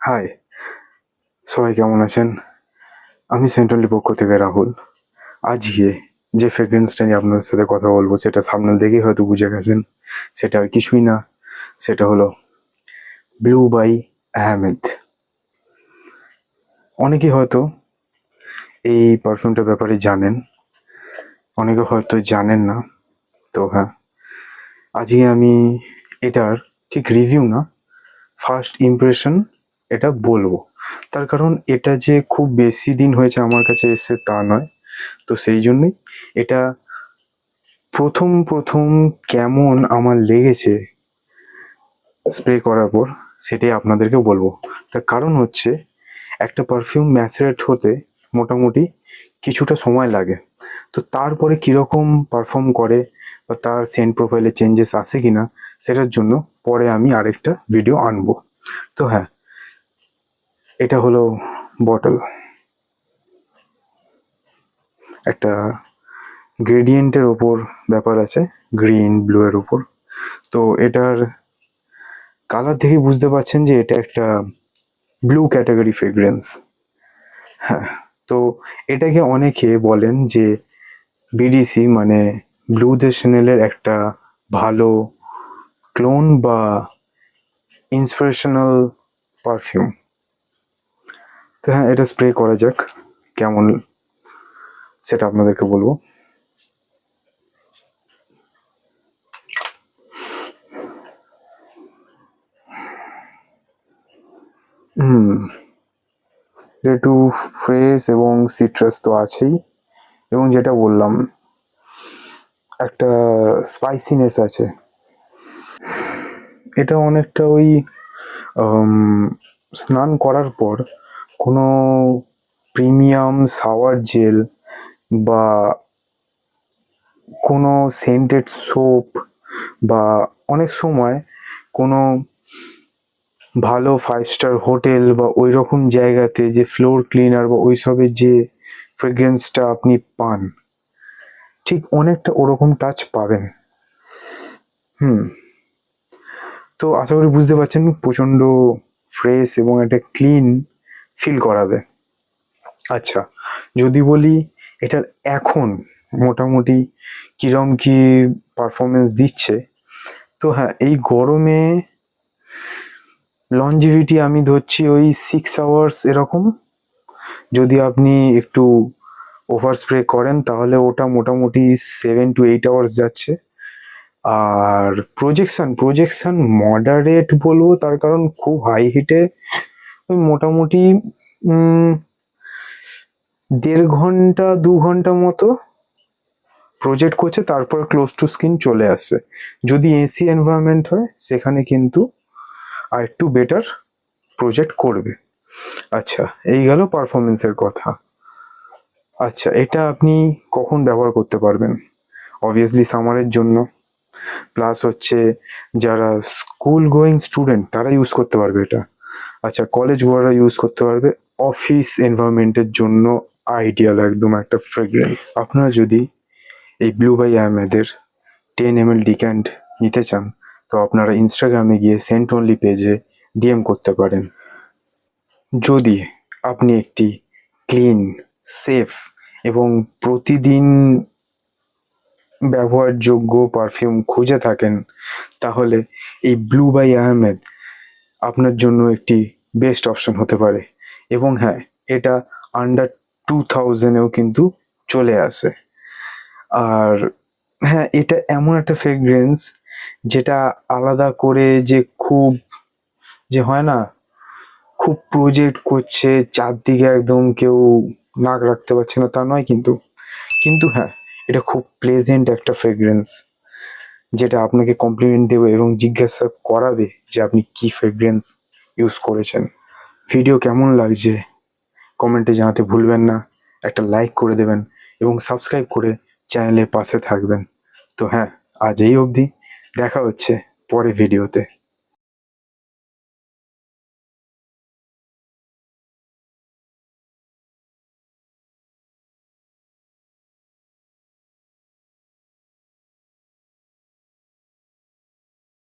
High, সবাই কেমন আছেন? আমি সেন্ট্রালি পক্ষ থেকে রাহুল। আজকে যে ফ্রেগ্রেন্সটা নিয়ে আপনাদের সাথে কথা বলবো সেটা থাম্বনেল দেখেই হয়তো বুঝে গেছেন। সেটা আর কিছুই না, সেটা হলো ব্লু বাই আহমেদ। অনেকেই হয়তো এই পারফিউমটার ব্যাপারে জানেন, অনেকে হয়তো জানেন না। তো হ্যাঁ, আজকে আমি এটার ঠিক রিভিউ না, ফার্স্ট ইমপ্রেশন এটা বলবো। তার কারণ এটা যে খুব বেশি দিন হয়েছে আমার কাছে এসে তা নয়। তো সেই জন্যই এটা প্রথম কেমন আমার লেগেছে স্প্রে করার পর সেটাই আপনাদেরকে বলবো। তার কারণ হচ্ছে একটা পারফিউম ম্যাচারেট হতে মোটামুটি কিছুটা সময় লাগে। তো তারপরে কীরকম পারফর্ম করে বা তার সেন্ট প্রোফাইলে চেঞ্জেস আসে কি না সেটার জন্য পরে আমি আরেকটা ভিডিও আনবো। তো হ্যাঁ, এটা হলো বটল, একটা গ্রেডিয়েন্টের ওপর ব্যাপার আছে, গ্রিন ব্লু এর ওপর। তো এটার কালার দেখে বুঝতে পারছেন যে এটা একটা ব্লু ক্যাটাগরি ফ্রেগ্রেন্স। হ্যাঁ, তো এটাকে অনেকে বলেন যে বিডিসি মানে ব্লু দ্য শ্যানেলের একটা ভালো ক্লোন বা ইন্সপিরেশনাল পারফিউম। তো হ্যাঁ, এটা স্প্রে করা যাক, কেমন সেটা আপনাদেরকে বলবো। এটা একটু ফ্রেশ এবং সিট্রাস তো আছেই, এবং যেটা বললাম একটা স্পাইসিনেস আছে। এটা অনেকটা ওই স্নান করার পর কোনো প্রিমিয়াম শাওয়ার জেল বা কোনো সেন্টেড সোপ বা অনেক সময় কোনো ভালো 5 স্টার হোটেল বা ওই রকম জায়গাতে যে ফ্লোর ক্লিনার বা ওইসবের যে ফ্রেগ্রেন্সটা আপনি পান, ঠিক অনেকটা ওরকম টাচ পাবেন। তো আশা করি বুঝতে পারছেন, প্রচণ্ড ফ্রেশ এবং একটা ক্লিন ফিল করাবে। আচ্ছা, যদি বলি এটার এখন মোটামুটি কিরম কি পারফরমেন্স দিচ্ছে, তো হ্যাঁ, এই গরমে লঞ্জিভিটি আমি ধরছি ওই 6 আওয়ার্স এরকম। যদি আপনি একটু ওভার স্প্রে করেন তাহলে ওটা মোটামুটি 7 to 8 আওয়ার্স যাচ্ছে। আর প্রজেকশন মডারেট বলবো, তার কারণ খুব হাই হিটে ওই মোটামুটি 1.5 ঘন্টা 2 ঘন্টা মতো প্রজেক্ট করছে, তারপর ক্লোজ টু স্কিন চলে আসে। যদি এসি এনভায়রনমেন্ট হয় সেখানে কিন্তু আর একটু বেটার প্রজেক্ট করবে। আচ্ছা, এই গেল পারফরমেন্সের কথা। আচ্ছা, এটা আপনি কখন ব্যবহার করতে পারবেন? অবভিয়াসলি সামারের জন্য, প্লাস হচ্ছে যারা স্কুল গোয়িং স্টুডেন্ট তারা ইউজ করতে পারবে এটা। আচ্ছা, কলেজ গোয়ারা ইউজ করতে পারবে। অফিস এনভায়রনমেন্টের জন্য আইডিয়াল একদম একটা ফ্রেগ্রেন্স। আপনারা যদি এই ব্লু বাই আহমেদের 10 ml ডিক্যান্ট নিতে চান তো আপনারা ইনস্টাগ্রামে গিয়ে সেন্ট অনলি পেজে ডিএম করতে পারেন। যদি আপনি একটি ক্লিন, সেফ এবং প্রতিদিন ব্যবহারযোগ্য পারফিউম খুঁজে থাকেন তাহলে এই ব্লু বাই আহমেদ আপনার জন্য একটি বেস্ট অপশন হতে পারে। এবং হ্যাঁ, এটা আন্ডার 2000-এও কিন্তু চলে আসে। আর হ্যাঁ, এটা এমন একটা ফ্রেগ্রেন্স যেটা আলাদা করে যে খুব, যে হয় না, খুব প্রজেক্ট করছে চারদিকে, একদম কেউ নাক রাখতে পারছে না তা নয় কিন্তু। কিন্তু হ্যাঁ, এটা খুব প্লেজেন্ট একটা ফ্রেগ্রেন্স যেটা আপনাকে কমপ্লিমেন্ট দেবে এবং জিজ্ঞাসা করাবে যে আপনি কি ফ্রেগ্রেন্স ইউজ করেছেন। ভিডিও কেমন লাগছে কমেন্টে জানাতে ভুলবেন না, একটা লাইক করে দেবেন এবং সাবস্ক্রাইব করে চ্যানেলের পাশে থাকবেন। তো হ্যাঁ, আজ এই অবধি, দেখা হচ্ছে পরে ভিডিওতে।